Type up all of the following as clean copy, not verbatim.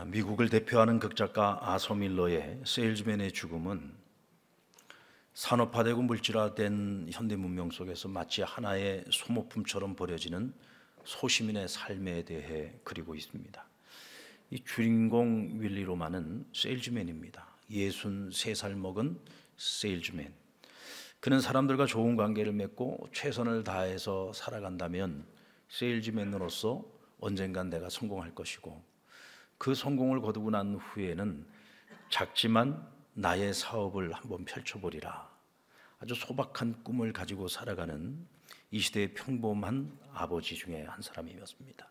미국을 대표하는 극작가 아서 밀러의 세일즈맨의 죽음은 산업화되고 물질화된 현대 문명 속에서 마치 하나의 소모품처럼 버려지는 소시민의 삶에 대해 그리고 있습니다. 이 주인공 윌리 로만은 세일즈맨입니다. 63살 먹은 세일즈맨. 그는 사람들과 좋은 관계를 맺고 최선을 다해서 살아간다면 세일즈맨으로서 언젠간 내가 성공할 것이고, 그 성공을 거두고 난 후에는 작지만 나의 사업을 한번 펼쳐보리라, 아주 소박한 꿈을 가지고 살아가는 이 시대의 평범한 아버지 중에 한 사람이었습니다.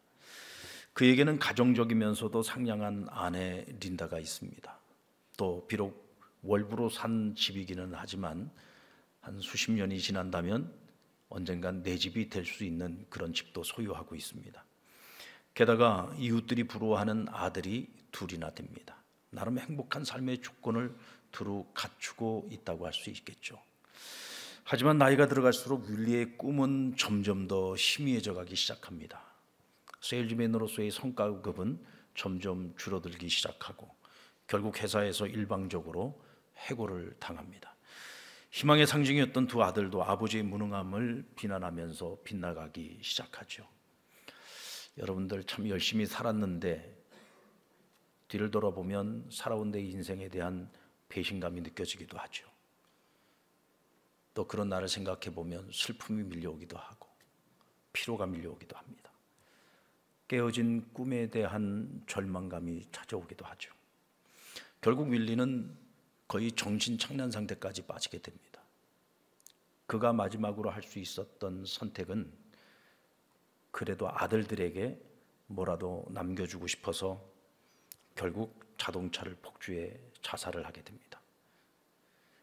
그에게는 가정적이면서도 상냥한 아내 린다가 있습니다. 또 비록 월부로 산 집이기는 하지만 한 수십 년이 지난다면 언젠간 내 집이 될 수 있는 그런 집도 소유하고 있습니다. 게다가 이웃들이 부러워하는 아들이 둘이나 됩니다. 나름 행복한 삶의 조건을 두루 갖추고 있다고 할 수 있겠죠. 하지만 나이가 들어갈수록 윌리의 꿈은 점점 더 희미해져 가기 시작합니다. 세일즈맨으로서의 성과급은 점점 줄어들기 시작하고 결국 회사에서 일방적으로 해고를 당합니다. 희망의 상징이었던 두 아들도 아버지의 무능함을 비난하면서 빗나가기 시작하죠. 여러분들 참 열심히 살았는데 뒤를 돌아보면 살아온 내 인생에 대한 배신감이 느껴지기도 하죠. 또 그런 날을 생각해 보면 슬픔이 밀려오기도 하고 피로가 밀려오기도 합니다. 깨어진 꿈에 대한 절망감이 찾아오기도 하죠. 결국 윌리는 거의 정신착란 상태까지 빠지게 됩니다. 그가 마지막으로 할 수 있었던 선택은 그래도 아들들에게 뭐라도 남겨주고 싶어서 결국 자동차를 폭주해 자살을 하게 됩니다.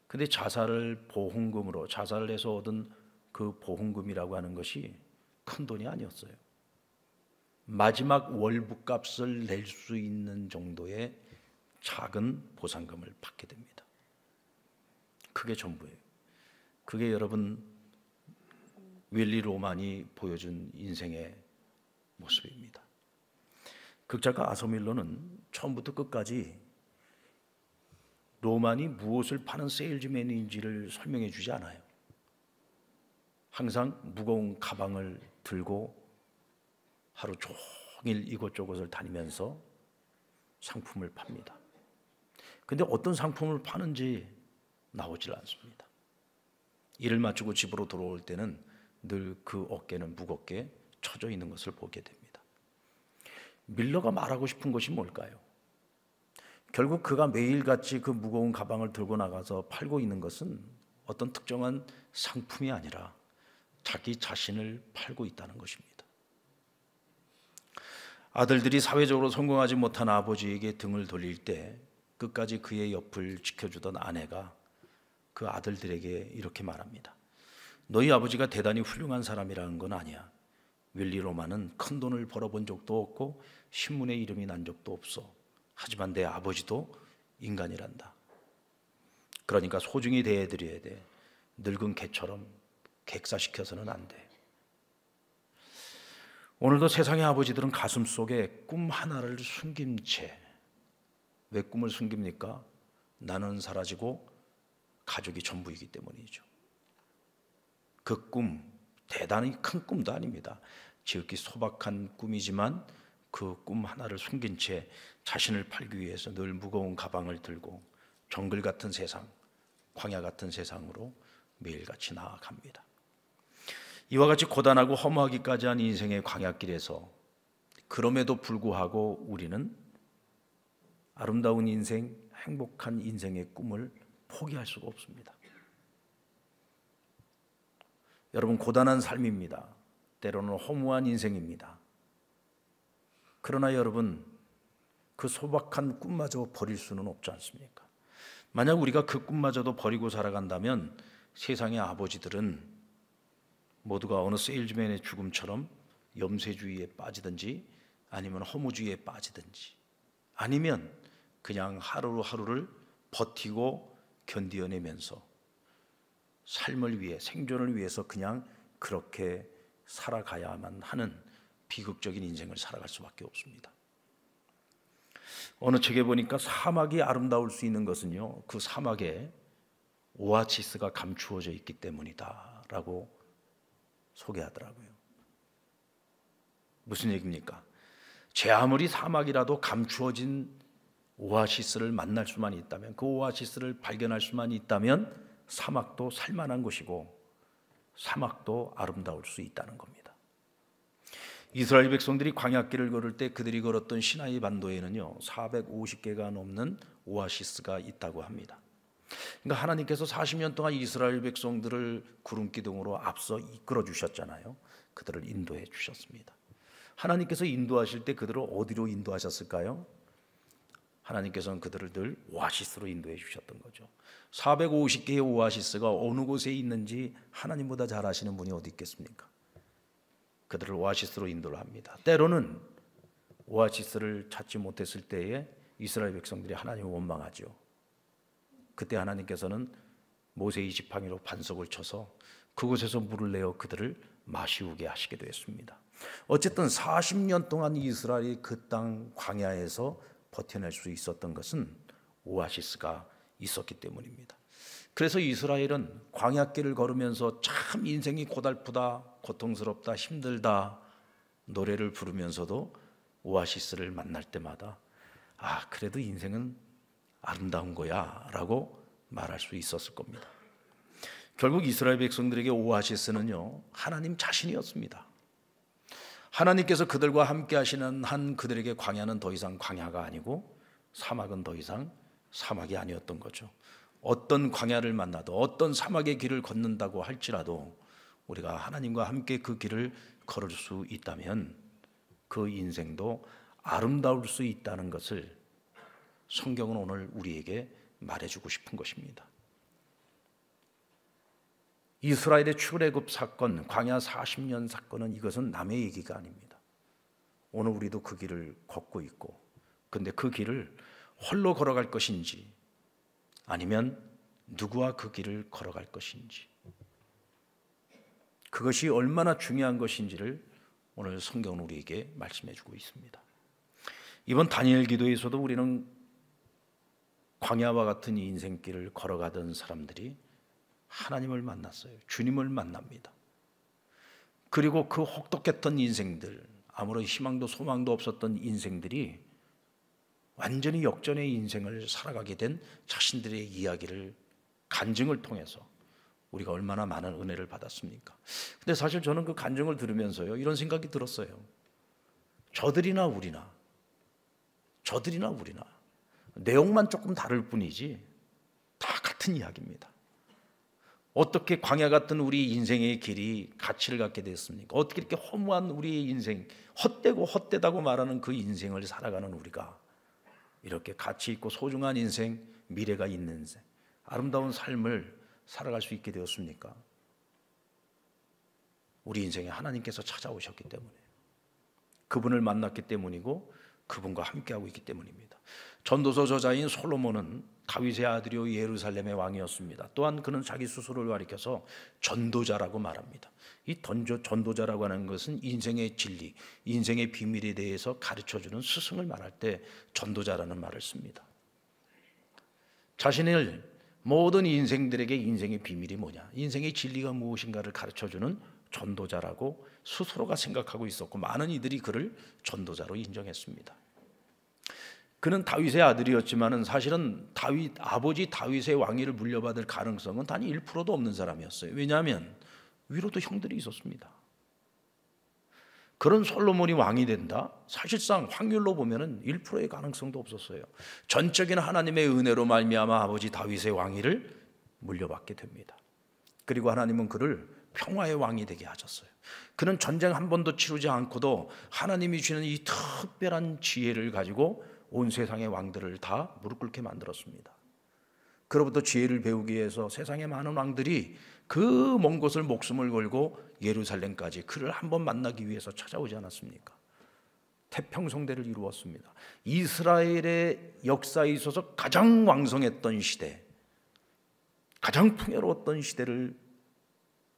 근데 자살을 보험금으로 자살을 해서 얻은 그 보험금이라고 하는 것이 큰 돈이 아니었어요. 마지막 월부값을 낼 수 있는 정도의 작은 보상금을 받게 됩니다. 그게 전부예요. 그게 여러분 윌리 로만이 보여준 인생의 모습입니다. 극작가 아서 밀러는 처음부터 끝까지 로만이 무엇을 파는 세일즈맨인지를 설명해 주지 않아요. 항상 무거운 가방을 들고 하루 종일 이곳저곳을 다니면서 상품을 팝니다. 근데 어떤 상품을 파는지 나오질 않습니다. 일을 마치고 집으로 돌아올 때는 늘 그 어깨는 무겁게 처져 있는 것을 보게 됩니다. 밀러가 말하고 싶은 것이 뭘까요? 결국 그가 매일같이 그 무거운 가방을 들고 나가서 팔고 있는 것은 어떤 특정한 상품이 아니라 자기 자신을 팔고 있다는 것입니다. 아들들이 사회적으로 성공하지 못한 아버지에게 등을 돌릴 때 끝까지 그의 옆을 지켜주던 아내가 그 아들들에게 이렇게 말합니다. 너희 아버지가 대단히 훌륭한 사람이라는 건 아니야. 윌리 로만은 큰 돈을 벌어본 적도 없고 신문에 이름이 난 적도 없어. 하지만 내 아버지도 인간이란다. 그러니까 소중히 대해드려야 돼. 늙은 개처럼 객사시켜서는 안 돼. 오늘도 세상의 아버지들은 가슴 속에 꿈 하나를 숨긴 채, 왜 꿈을 숨깁니까? 나는 사라지고 가족이 전부이기 때문이죠. 그 꿈, 대단히 큰 꿈도 아닙니다. 지극히 소박한 꿈이지만 그 꿈 하나를 숨긴 채 자신을 팔기 위해서 늘 무거운 가방을 들고 정글 같은 세상, 광야 같은 세상으로 매일같이 나아갑니다. 이와 같이 고단하고 허무하기까지 한 인생의 광야길에서 그럼에도 불구하고 우리는 아름다운 인생, 행복한 인생의 꿈을 포기할 수가 없습니다. 여러분, 고단한 삶입니다. 때로는 허무한 인생입니다. 그러나 여러분, 그 소박한 꿈마저 버릴 수는 없지 않습니까? 만약 우리가 그 꿈마저도 버리고 살아간다면 세상의 아버지들은 모두가 어느 세일즈맨의 죽음처럼 염세주의에 빠지든지 아니면 허무주의에 빠지든지 아니면 그냥 하루하루를 버티고 견디어내면서 삶을 위해, 생존을 위해서 그냥 그렇게 살아가야만 하는 비극적인 인생을 살아갈 수밖에 없습니다. 어느 책에 보니까 사막이 아름다울 수 있는 것은요, 그 사막에 오아시스가 감추어져 있기 때문이다라고 소개하더라고요. 무슨 얘기입니까? 제 아무리 사막이라도 감추어진 오아시스를 만날 수만 있다면, 그 오아시스를 발견할 수만 있다면 사막도 살만한 곳이고 사막도 아름다울 수 있다는 겁니다. 이스라엘 백성들이 광야길을 걸을 때 그들이 걸었던 시나이 반도에는요 450개가 넘는 오아시스가 있다고 합니다. 그러니까 하나님께서 40년 동안 이스라엘 백성들을 구름 기둥으로 앞서 이끌어 주셨잖아요. 그들을 인도해 주셨습니다. 하나님께서 인도하실 때 그들을 어디로 인도하셨을까요? 하나님께서는 그들을 늘 오아시스로 인도해 주셨던 거죠. 450개의 오아시스가 어느 곳에 있는지 하나님보다 잘 아시는 분이 어디 있겠습니까? 그들을 오아시스로 인도를 합니다. 때로는 오아시스를 찾지 못했을 때에 이스라엘 백성들이 하나님을 원망하죠. 그때 하나님께서는 모세의 지팡이로 반석을 쳐서 그곳에서 물을 내어 그들을 마시우게 하시게 되었습니다. 어쨌든 40년 동안 이스라엘이 그 땅 광야에서 버텨낼 수 있었던 것은 오아시스가 있었기 때문입니다. 그래서 이스라엘은 광야길을 걸으면서 참 인생이 고달프다, 고통스럽다, 힘들다 노래를 부르면서도 오아시스를 만날 때마다 그래도 인생은 아름다운 거야 라고 말할 수 있었을 겁니다. 결국 이스라엘 백성들에게 오아시스는요 하나님 자신이었습니다. 하나님께서 그들과 함께 하시는 한 그들에게 광야는 더 이상 광야가 아니고 사막은 더 이상 사막이 아니었던 거죠. 어떤 광야를 만나도 어떤 사막의 길을 걷는다고 할지라도 우리가 하나님과 함께 그 길을 걸을 수 있다면 그 인생도 아름다울 수 있다는 것을 성경은 오늘 우리에게 말해주고 싶은 것입니다. 이스라엘의 출애굽 사건, 광야 40년 사건은 이것은 남의 얘기가 아닙니다. 오늘 우리도 그 길을 걷고 있고, 근데 그 길을 홀로 걸어갈 것인지 아니면 누구와 그 길을 걸어갈 것인지, 그것이 얼마나 중요한 것인지를 오늘 성경은 우리에게 말씀해 주고 있습니다. 이번 다니엘 기도에서도 우리는 광야와 같은 이 인생길을 걸어가던 사람들이 하나님을 만났어요. 주님을 만납니다. 그리고 그 혹독했던 인생들, 아무런 희망도 소망도 없었던 인생들이 완전히 역전의 인생을 살아가게 된 자신들의 이야기를, 간증을 통해서 우리가 얼마나 많은 은혜를 받았습니까? 근데 사실 저는 그 간증을 들으면서요 이런 생각이 들었어요. 저들이나 우리나 내용만 조금 다를 뿐이지 다 같은 이야기입니다. 어떻게 광야 같은 우리 인생의 길이 가치를 갖게 됐습니까? 어떻게 이렇게 허무한 우리의 인생, 헛되고 헛되다고 말하는 그 인생을 살아가는 우리가 이렇게 가치 있고 소중한 인생, 미래가 있는 인생, 아름다운 삶을 살아갈 수 있게 되었습니까? 우리 인생에 하나님께서 찾아오셨기 때문에, 그분을 만났기 때문이고 그분과 함께하고 있기 때문입니다. 전도서 저자인 솔로몬은 다윗의 아들이요 예루살렘의 왕이었습니다. 또한 그는 자기 스스로를 가리켜서 전도자라고 말합니다. 이 전도자라고 하는 것은 인생의 진리, 인생의 비밀에 대해서 가르쳐주는 스승을 말할 때 전도자라는 말을 씁니다. 자신을 모든 인생들에게 인생의 비밀이 뭐냐, 인생의 진리가 무엇인가를 가르쳐주는 전도자라고 스스로가 생각하고 있었고 많은 이들이 그를 전도자로 인정했습니다. 그는 다윗의 아들이었지만은 사실은 아버지 다윗의 왕위를 물려받을 가능성은 단 1%도 없는 사람이었어요. 왜냐하면 위로도 형들이 있었습니다. 그런 솔로몬이 왕이 된다? 사실상 확률로 보면은 1%의 가능성도 없었어요. 전적인 하나님의 은혜로 말미암아 아버지 다윗의 왕위를 물려받게 됩니다. 그리고 하나님은 그를 평화의 왕이 되게 하셨어요. 그는 전쟁 한 번도 치르지 않고도 하나님이 주시는 이 특별한 지혜를 가지고 온 세상의 왕들을 다 무릎 꿇게 만들었습니다. 그로부터 지혜를 배우기 위해서 세상의 많은 왕들이 그 먼 곳을 목숨을 걸고 예루살렘까지 그를 한번 만나기 위해서 찾아오지 않았습니까? 태평성대를 이루었습니다. 이스라엘의 역사에 있어서 가장 왕성했던 시대, 가장 풍요로웠던 시대를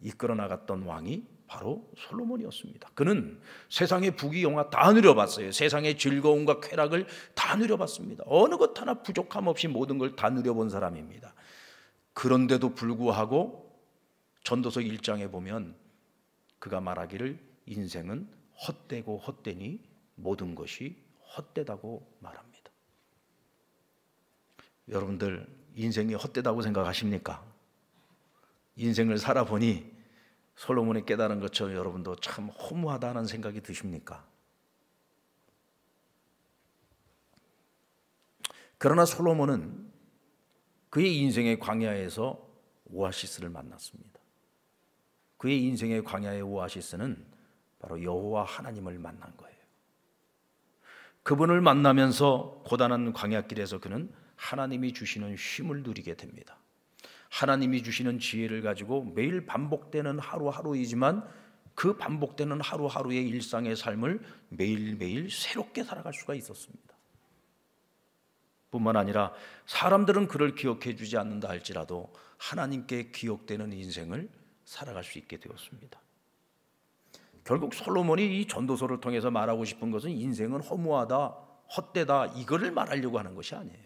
이끌어 나갔던 왕이 바로 솔로몬이었습니다. 그는 세상의 부귀영화 다 누려봤어요. 세상의 즐거움과 쾌락을 다 누려봤습니다. 어느 것 하나 부족함 없이 모든 걸 다 누려본 사람입니다. 그런데도 불구하고 전도서 1장에 보면 그가 말하기를 인생은 헛되고 헛되니 모든 것이 헛되다고 말합니다. 여러분들 인생이 헛되다고 생각하십니까? 인생을 살아보니 솔로몬이 깨달은 것처럼 여러분도 참 허무하다는 생각이 드십니까? 그러나 솔로몬은 그의 인생의 광야에서 오아시스를 만났습니다. 그의 인생의 광야의 오아시스는 바로 여호와 하나님을 만난 거예요. 그분을 만나면서 고단한 광야길에서 그는 하나님이 주시는 쉼을 누리게 됩니다. 하나님이 주시는 지혜를 가지고 매일 반복되는 하루하루이지만 그 반복되는 하루하루의 일상의 삶을 매일매일 새롭게 살아갈 수가 있었습니다. 뿐만 아니라 사람들은 그를 기억해 주지 않는다 할지라도 하나님께 기억되는 인생을 살아갈 수 있게 되었습니다. 결국 솔로몬이 이 전도서를 통해서 말하고 싶은 것은 인생은 허무하다, 헛되다 이거를 말하려고 하는 것이 아니에요.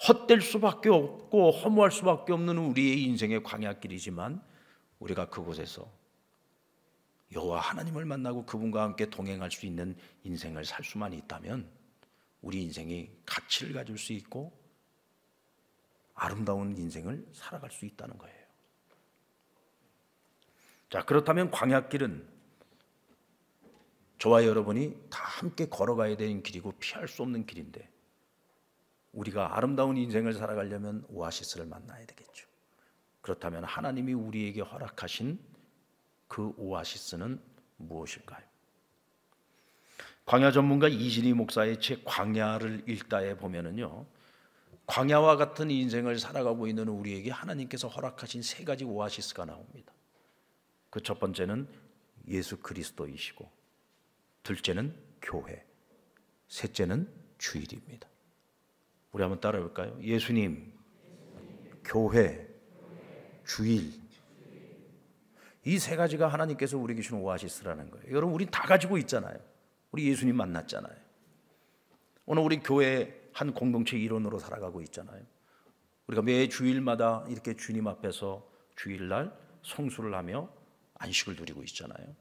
헛될 수밖에 없고 허무할 수밖에 없는 우리의 인생의 광야길이지만 우리가 그곳에서 여호와 하나님을 만나고 그분과 함께 동행할 수 있는 인생을 살 수만 있다면 우리 인생이 가치를 가질 수 있고 아름다운 인생을 살아갈 수 있다는 거예요. 자, 그렇다면 광야길은 저와 여러분이 다 함께 걸어가야 되는 길이고 피할 수 없는 길인데 우리가 아름다운 인생을 살아가려면 오아시스를 만나야 되겠죠. 그렇다면 하나님이 우리에게 허락하신 그 오아시스는 무엇일까요? 광야 전문가 이진희 목사의 책 광야를 읽다에 보면은요, 광야와 같은 인생을 살아가고 있는 우리에게 하나님께서 허락하신 세 가지 오아시스가 나옵니다. 그 첫 번째는 예수 그리스도이시고, 둘째는 교회, 셋째는 주일입니다. 우리 한번 따라해 볼까요? 예수님, 교회, 주일. 이 세 가지가 하나님께서 우리에게 주신 오아시스라는 거예요. 여러분, 우린 다 가지고 있잖아요. 우리 예수님 만났잖아요. 오늘 우리 교회 한 공동체 일원으로 살아가고 있잖아요. 우리가 매 주일마다 이렇게 주님 앞에서 주일날 성수를 하며 안식을 누리고 있잖아요.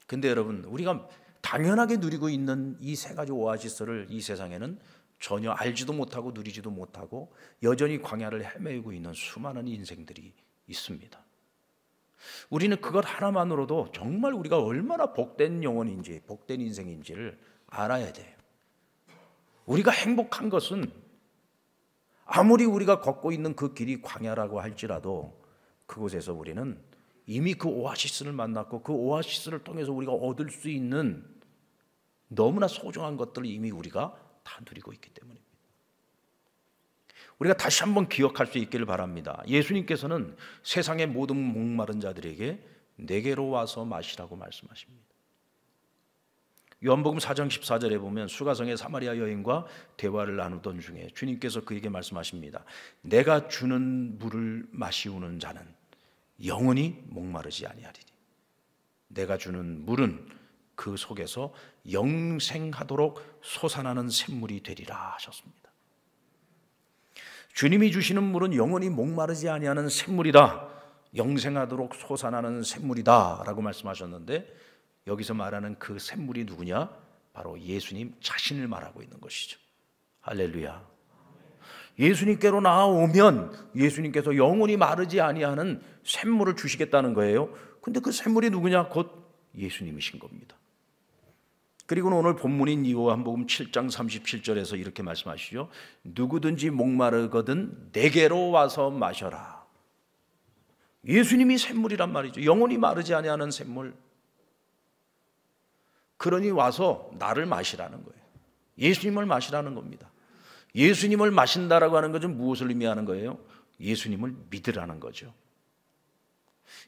근데 여러분, 우리가 당연하게 누리고 있는 이 세 가지 오아시스를 이 세상에는 전혀 알지도 못하고 누리지도 못하고 여전히 광야를 헤매고 있는 수많은 인생들이 있습니다. 우리는 그것 하나만으로도 정말 우리가 얼마나 복된 영혼인지, 복된 인생인지를 알아야 돼요. 우리가 행복한 것은 아무리 우리가 걷고 있는 그 길이 광야라고 할지라도 그곳에서 우리는 이미 그 오아시스를 만났고 그 오아시스를 통해서 우리가 얻을 수 있는 너무나 소중한 것들을 이미 우리가 다 누리고 있기 때문입니다. 우리가 다시 한번 기억할 수 있기를 바랍니다. 예수님께서는 세상의 모든 목마른 자들에게 내게로 와서 마시라고 말씀하십니다. 요한복음 4장 14절에 보면 수가성의 사마리아 여인과 대화를 나누던 중에 주님께서 그에게 말씀하십니다. 내가 주는 물을 마시우는 자는 영원히 목마르지 아니하리니 내가 주는 물은 그 속에서 영생하도록 솟아나는 샘물이 되리라 하셨습니다. 주님이 주시는 물은 영원히 목마르지 아니하는 샘물이다, 영생하도록 솟아나는 샘물이다 라고 말씀하셨는데 여기서 말하는 그 샘물이 누구냐? 바로 예수님 자신을 말하고 있는 것이죠. 할렐루야. 예수님께로 나아오면 예수님께서 영원히 마르지 아니하는 샘물을 주시겠다는 거예요. 근데 그 샘물이 누구냐? 곧 예수님이신 겁니다. 그리고는 오늘 본문인 요한복음 7장 37절에서 이렇게 말씀하시죠. 누구든지 목마르거든 내게로 와서 마셔라. 예수님이 샘물이란 말이죠. 영원히 마르지 아니하는 샘물. 그러니 와서 나를 마시라는 거예요. 예수님을 마시라는 겁니다. 예수님을 마신다라고 하는 것은 무엇을 의미하는 거예요? 예수님을 믿으라는 거죠.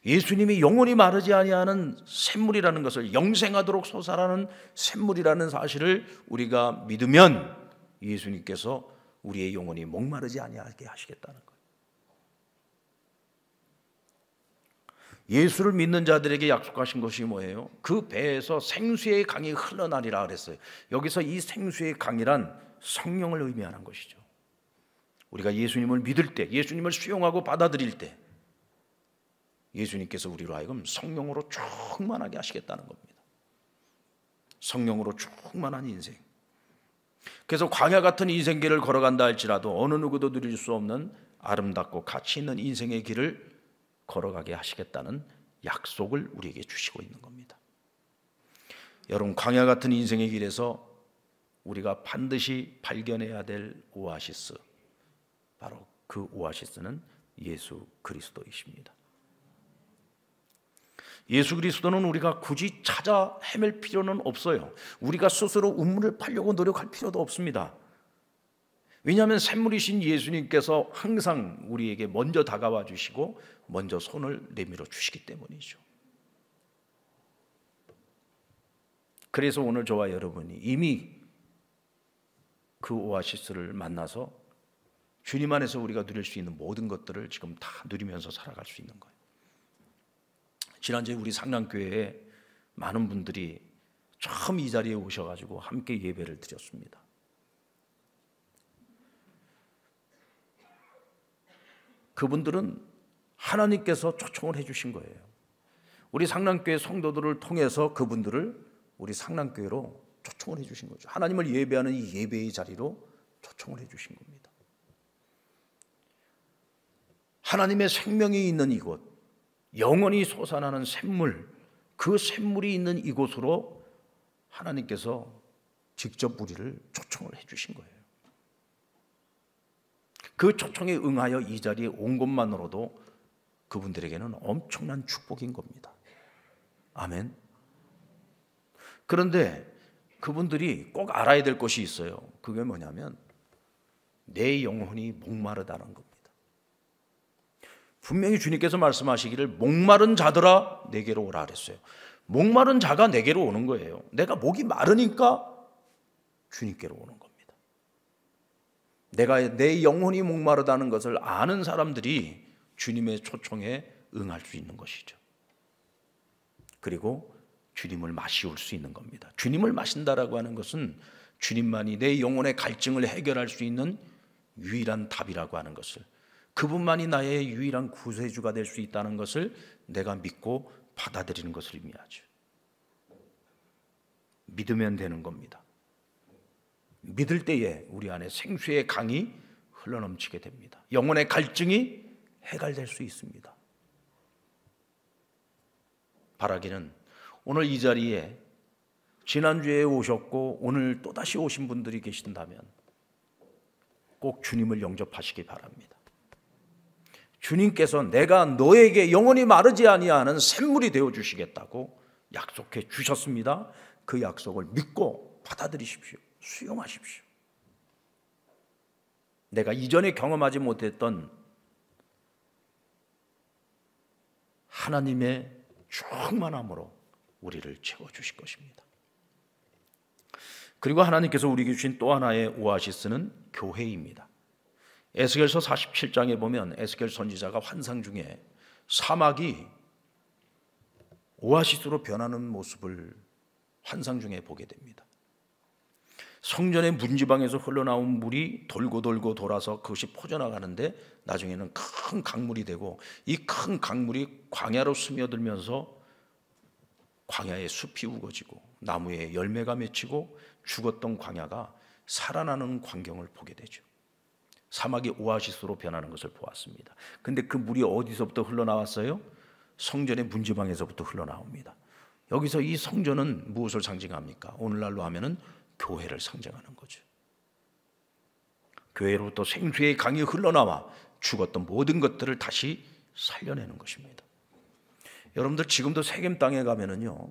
예수님이 영원히 마르지 아니하는 샘물이라는 것을, 영생하도록 솟아나는 샘물이라는 사실을 우리가 믿으면 예수님께서 우리의 영혼이 목마르지 아니하게 하시겠다는 거예요. 예수를 믿는 자들에게 약속하신 것이 뭐예요? 그 배에서 생수의 강이 흘러나리라 그랬어요. 여기서 이 생수의 강이란 성령을 의미하는 것이죠. 우리가 예수님을 믿을 때, 예수님을 수용하고 받아들일 때 예수님께서 우리로 하여금 성령으로 충만하게 하시겠다는 겁니다. 성령으로 충만한 인생. 그래서 광야 같은 인생길을 걸어간다 할지라도 어느 누구도 누릴 수 없는 아름답고 가치 있는 인생의 길을 걸어가게 하시겠다는 약속을 우리에게 주시고 있는 겁니다. 여러분, 광야 같은 인생의 길에서 우리가 반드시 발견해야 될 오아시스, 바로 그 오아시스는 예수 그리스도이십니다. 예수 그리스도는 우리가 굳이 찾아 헤맬 필요는 없어요. 우리가 스스로 우물을 파려고 노력할 필요도 없습니다. 왜냐하면 샘물이신 예수님께서 항상 우리에게 먼저 다가와 주시고 먼저 손을 내밀어 주시기 때문이죠. 그래서 오늘 저와 여러분이 이미 그 오아시스를 만나서 주님 안에서 우리가 누릴 수 있는 모든 것들을 지금 다 누리면서 살아갈 수 있는 거예요. 지난주에 우리 상랑교회에 많은 분들이 처음 이 자리에 오셔가지고 함께 예배를 드렸습니다. 그분들은 하나님께서 초청을 해주신 거예요. 우리 상랑교회 성도들을 통해서 그분들을 우리 상랑교회로 초청을 해주신 거죠. 하나님을 예배하는 이 예배의 자리로 초청을 해주신 겁니다. 하나님의 생명이 있는 이곳, 영원히 솟아나는 샘물, 그 샘물이 있는 이곳으로 하나님께서 직접 우리를 초청을 해주신 거예요. 그 초청에 응하여 이 자리에 온 것만으로도 그분들에게는 엄청난 축복인 겁니다. 아멘. 그런데 그분들이 꼭 알아야 될 것이 있어요. 그게 뭐냐면 내 영혼이 목마르다는 겁니다. 분명히 주님께서 말씀하시기를 목마른 자들아 내게로 오라 그랬어요. 목마른 자가 내게로 오는 거예요. 내가 목이 마르니까 주님께로 오는 겁니다. 내가 내 영혼이 목마르다는 것을 아는 사람들이 주님의 초청에 응할 수 있는 것이죠. 그리고 주님을 마시울 수 있는 겁니다. 주님을 마신다라고 하는 것은 주님만이 내 영혼의 갈증을 해결할 수 있는 유일한 답이라고 하는 것을, 그분만이 나의 유일한 구세주가 될 수 있다는 것을 내가 믿고 받아들이는 것을 의미하죠. 믿으면 되는 겁니다. 믿을 때에 우리 안에 생수의 강이 흘러넘치게 됩니다. 영혼의 갈증이 해결될 수 있습니다. 바라기는 오늘 이 자리에 지난주에 오셨고 오늘 또다시 오신 분들이 계신다면 꼭 주님을 영접하시기 바랍니다. 주님께서 내가 너에게 영원히 마르지 아니하는 샘물이 되어 주시겠다고 약속해 주셨습니다. 그 약속을 믿고 받아들이십시오. 수용하십시오. 내가 이전에 경험하지 못했던 하나님의 충만함으로 우리를 채워주실 것입니다. 그리고 하나님께서 우리에게 주신 또 하나의 오아시스는 교회입니다. 에스겔서 47장에 보면 에스겔 선지자가 환상 중에 사막이 오아시스로 변하는 모습을 환상 중에 보게 됩니다. 성전의 문지방에서 흘러나온 물이 돌고 돌고 돌아서 그것이 퍼져나가는데 나중에는 큰 강물이 되고 이 큰 강물이 광야로 스며들면서 광야에 숲이 우거지고 나무에 열매가 맺히고 죽었던 광야가 살아나는 광경을 보게 되죠. 사막이 오아시스로 변하는 것을 보았습니다. 근데 그 물이 어디서부터 흘러나왔어요? 성전의 문지방에서부터 흘러나옵니다. 여기서 이 성전은 무엇을 상징합니까? 오늘날로 하면은 교회를 상징하는 거죠. 교회로부터 생수의 강이 흘러나와 죽었던 모든 것들을 다시 살려내는 것입니다. 여러분들 지금도 세겜 땅에 가면은요,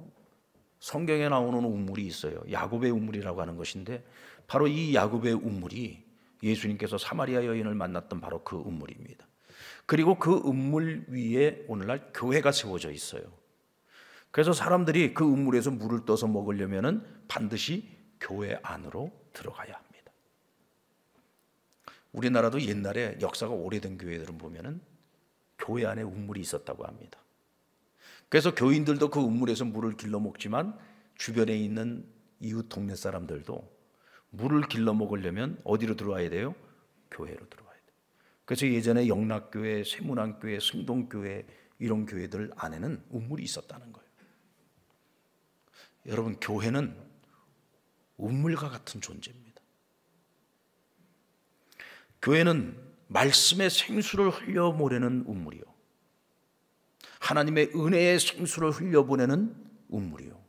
성경에 나오는 우물이 있어요. 야곱의 우물이라고 하는 것인데 바로 이 야곱의 우물이 예수님께서 사마리아 여인을 만났던 바로 그 우물입니다. 그리고 그 우물 위에 오늘날 교회가 세워져 있어요. 그래서 사람들이 그 우물에서 물을 떠서 먹으려면은 반드시 교회 안으로 들어가야 합니다. 우리나라도 옛날에 역사가 오래된 교회들은 보면은 교회 안에 우물이 있었다고 합니다. 그래서 교인들도 그 우물에서 물을 길러 먹지만 주변에 있는 이웃 동네 사람들도 물을 길러 먹으려면 어디로 들어와야 돼요? 교회로 들어와야 돼요. 그래서 예전에 영락교회, 세문안교회, 승동교회 이런 교회들 안에는 우물이 있었다는 거예요. 여러분, 교회는 우물과 같은 존재입니다. 교회는 말씀의 생수를 흘려보내는 우물이요, 하나님의 은혜의 생수를 흘려보내는 우물이요,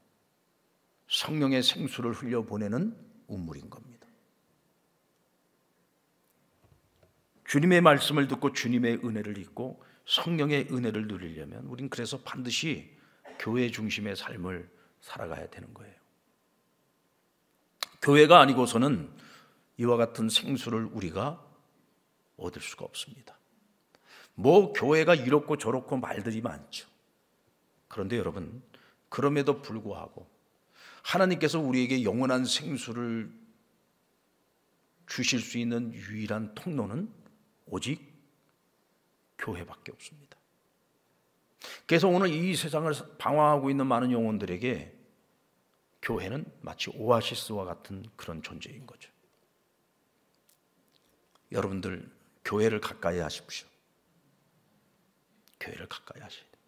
성령의 생수를 흘려보내는 우물인 겁니다. 주님의 말씀을 듣고 주님의 은혜를 잊고 성령의 은혜를 누리려면 우린 그래서 반드시 교회 중심의 삶을 살아가야 되는 거예요. 교회가 아니고서는 이와 같은 생수를 우리가 얻을 수가 없습니다. 뭐 교회가 이렇고 저렇고 말들이 많죠. 그런데 여러분, 그럼에도 불구하고 하나님께서 우리에게 영원한 생수를 주실 수 있는 유일한 통로는 오직 교회밖에 없습니다. 그래서 오늘 이 세상을 방황하고 있는 많은 영혼들에게 교회는 마치 오아시스와 같은 그런 존재인 거죠. 여러분들, 교회를 가까이 하십시오. 교회를 가까이 하셔야 돼요.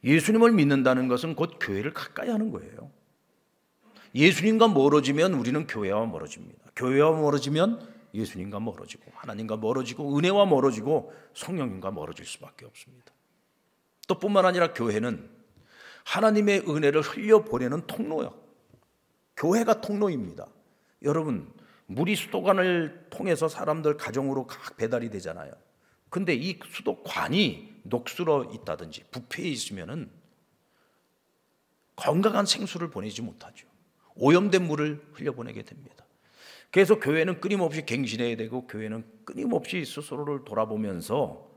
예수님을 믿는다는 것은 곧 교회를 가까이 하는 거예요. 예수님과 멀어지면 우리는 교회와 멀어집니다. 교회와 멀어지면 예수님과 멀어지고 하나님과 멀어지고 은혜와 멀어지고 성령님과 멀어질 수밖에 없습니다. 또 뿐만 아니라 교회는 하나님의 은혜를 흘려보내는 통로요. 교회가 통로입니다. 여러분, 물이 수도관을 통해서 사람들 가정으로 각 배달이 되잖아요. 근데 이 수도관이 녹슬어 있다든지 부패해 있으면은 건강한 생수를 보내지 못하죠. 오염된 물을 흘려보내게 됩니다. 그래서 교회는 끊임없이 갱신해야 되고 교회는 끊임없이 스스로를 돌아보면서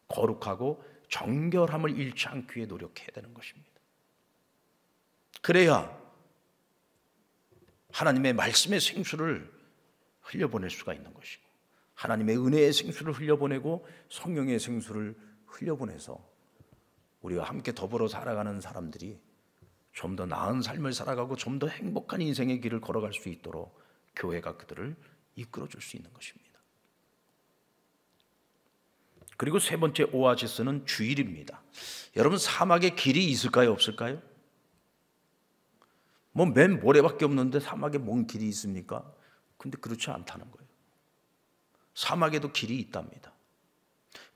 거룩하고 정결함을 잃지 않기 위해 노력해야 되는 것입니다. 그래야 하나님의 말씀의 생수를 흘려보낼 수가 있는 것이고 하나님의 은혜의 생수를 흘려보내고 성령의 생수를 흘려보내서 우리와 함께 더불어 살아가는 사람들이 좀 더 나은 삶을 살아가고 좀 더 행복한 인생의 길을 걸어갈 수 있도록 교회가 그들을 이끌어줄 수 있는 것입니다. 그리고 세 번째 오아시스는 주일입니다. 여러분, 사막에 길이 있을까요, 없을까요? 뭐 맨 모래밖에 없는데 사막에 뭔 길이 있습니까? 근데 그렇지 않다는 거예요. 사막에도 길이 있답니다.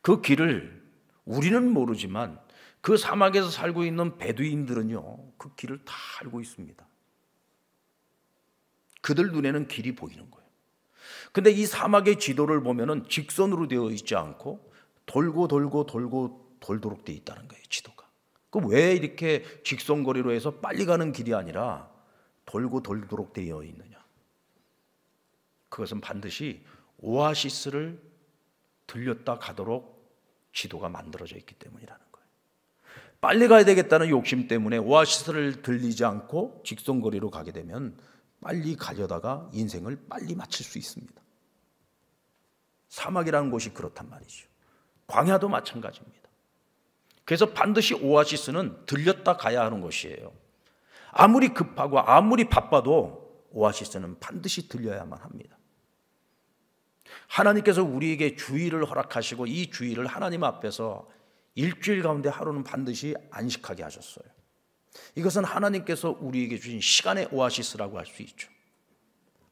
그 길을 우리는 모르지만 그 사막에서 살고 있는 베두인들은요, 그 길을 다 알고 있습니다. 그들 눈에는 길이 보이는 거예요. 근데 이 사막의 지도를 보면은 직선으로 되어 있지 않고 돌고 돌도록 되어 있다는 거예요, 지도가. 그럼 왜 이렇게 직선거리로 해서 빨리 가는 길이 아니라 돌고 돌도록 되어 있느냐? 그것은 반드시 오아시스를 들렸다 가도록 지도가 만들어져 있기 때문이라는 거예요. 빨리 가야 되겠다는 욕심 때문에 오아시스를 들리지 않고 직선거리로 가게 되면 빨리 가려다가 인생을 빨리 마칠 수 있습니다. 사막이라는 곳이 그렇단 말이죠. 광야도 마찬가지입니다. 그래서 반드시 오아시스는 들렸다 가야 하는 것이에요. 아무리 급하고 아무리 바빠도 오아시스는 반드시 들려야만 합니다. 하나님께서 우리에게 주일을 허락하시고 이 주일을 하나님 앞에서 일주일 가운데 하루는 반드시 안식하게 하셨어요. 이것은 하나님께서 우리에게 주신 시간의 오아시스라고 할 수 있죠.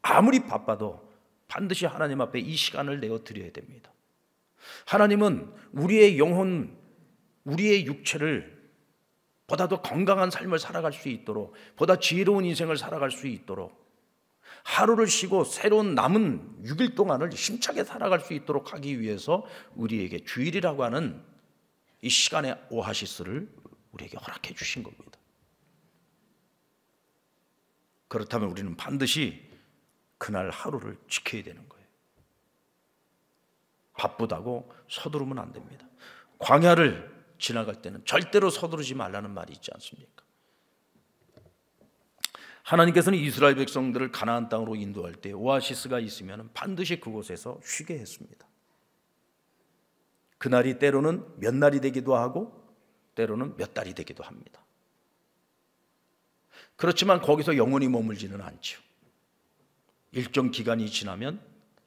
아무리 바빠도 반드시 하나님 앞에 이 시간을 내어 드려야 됩니다. 하나님은 우리의 영혼, 우리의 육체를 보다 더 건강한 삶을 살아갈 수 있도록, 보다 지혜로운 인생을 살아갈 수 있도록, 하루를 쉬고 새로운 남은 6일 동안을 힘차게 살아갈 수 있도록 하기 위해서 우리에게 주일이라고 하는 이 시간의 오아시스를 우리에게 허락해 주신 겁니다. 그렇다면 우리는 반드시 그날 하루를 지켜야 되는 거예요. 바쁘다고 서두르면 안 됩니다. 광야를 지나갈 때는 절대로 서두르지 말라는 말이 있지 않습니까? 하나님께서는 이스라엘 백성들을 가나안 땅으로 인도할 때 오아시스가 있으면 반드시 그곳에서 쉬게 했습니다. 그날이 때로는 몇 날이 되기도 하고 때로는 몇 달이 되기도 합니다. 그렇지만 거기서 영원히 머물지는 않죠. 일정 기간이 지나면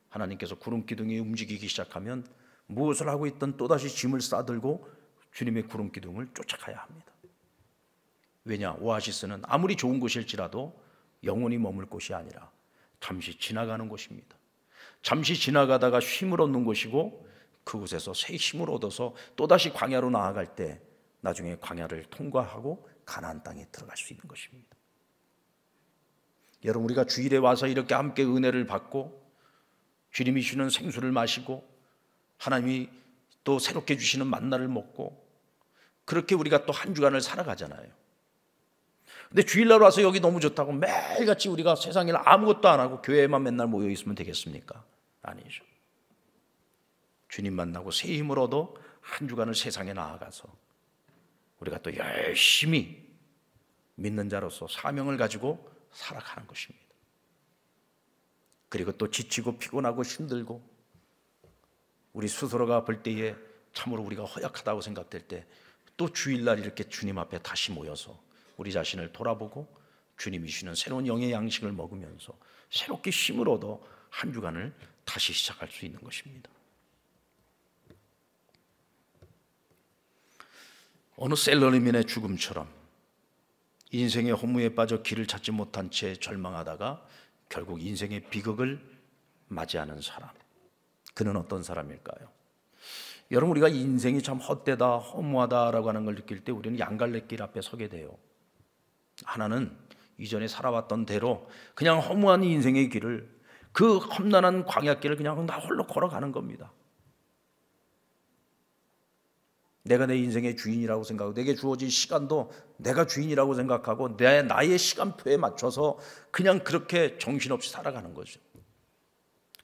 하나님께서 구름 기둥이 움직이기 시작하면 무엇을 하고 있든 또다시 짐을 싸들고 주님의 구름 기둥을 쫓아가야 합니다. 왜냐? 오아시스는 아무리 좋은 곳일지라도 영원히 머물 곳이 아니라 잠시 지나가는 곳입니다. 잠시 지나가다가 쉼을 얻는 곳이고, 그곳에서 새 힘을 얻어서 또다시 광야로 나아갈 때 나중에 광야를 통과하고 가나안 땅에 들어갈 수 있는 것입니다. 여러분, 우리가 주일에 와서 이렇게 함께 은혜를 받고 주님이 주시는 생수를 마시고 하나님이 또 새롭게 주시는 만나를 먹고 그렇게 우리가 또 한 주간을 살아가잖아요. 근데 주일날 와서 여기 너무 좋다고 매일같이 우리가 세상 일 아무것도 안 하고 교회에만 맨날 모여 있으면 되겠습니까? 아니죠. 주님 만나고 새 힘을 얻어 한 주간을 세상에 나아가서 우리가 또 열심히 믿는 자로서 사명을 가지고 살아가는 것입니다. 그리고 또 지치고 피곤하고 힘들고 우리 스스로가 볼 때에 참으로 우리가 허약하다고 생각될 때 또 주일날 이렇게 주님 앞에 다시 모여서 우리 자신을 돌아보고 주님이 주시는 새로운 영의 양식을 먹으면서 새롭게 힘을 얻어 한 주간을 다시 시작할 수 있는 것입니다. 어느 셀러리맨의 죽음처럼 인생의 허무에 빠져 길을 찾지 못한 채 절망하다가 결국 인생의 비극을 맞이하는 사람, 그는 어떤 사람일까요? 여러분, 우리가 인생이 참 헛되다, 허무하다라고 하는 걸 느낄 때 우리는 양갈래길 앞에 서게 돼요. 하나는 이전에 살아왔던 대로 그냥 허무한 인생의 길을, 그 험난한 광야길을 그냥 나 홀로 걸어가는 겁니다. 내가 내 인생의 주인이라고 생각하고 내게 주어진 시간도 내가 주인이라고 생각하고 나의 시간표에 맞춰서 그냥 그렇게 정신없이 살아가는 거죠.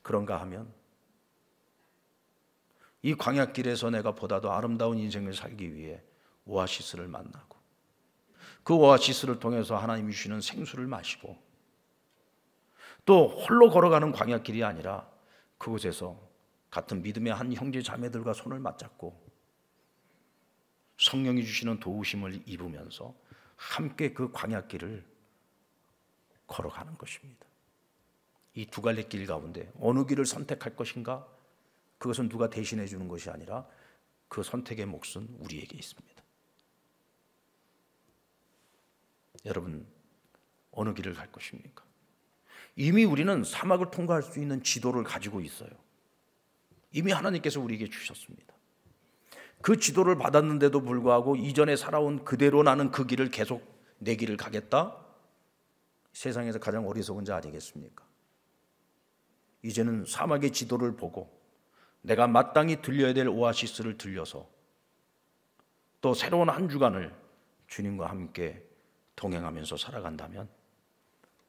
그런가 하면 이 광야길에서 내가 보다도 아름다운 인생을 살기 위해 오아시스를 만나고 그 오아시스를 통해서 하나님이 주시는 생수를 마시고 또 홀로 걸어가는 광야길이 아니라 그곳에서 같은 믿음의 한 형제 자매들과 손을 맞잡고 성령이 주시는 도우심을 입으면서 함께 그 광야길을 걸어가는 것입니다. 이 두 갈래 길 가운데 어느 길을 선택할 것인가? 그것은 누가 대신해 주는 것이 아니라 그 선택의 몫은 우리에게 있습니다. 여러분, 어느 길을 갈 것입니까? 이미 우리는 사막을 통과할 수 있는 지도를 가지고 있어요. 이미 하나님께서 우리에게 주셨습니다. 그 지도를 받았는데도 불구하고 이전에 살아온 그대로 나는 그 길을 계속 내 길을 가겠다? 세상에서 가장 어리석은 자 아니겠습니까? 이제는 사막의 지도를 보고 내가 마땅히 들려야 될 오아시스를 들려서 또 새로운 한 주간을 주님과 함께 동행하면서 살아간다면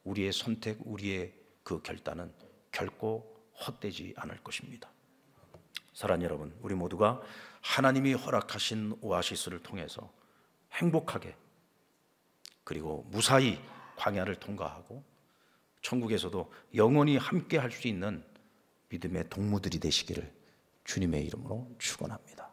우리의 선택, 우리의 그 결단은 결코 헛되지 않을 것입니다. 사랑하는 여러분, 우리 모두가 하나님이 허락하신 오아시스를 통해서 행복하게 그리고 무사히 광야를 통과하고 천국에서도 영원히 함께 할 수 있는 믿음의 동무들이 되시기를 주님의 이름으로 축원합니다.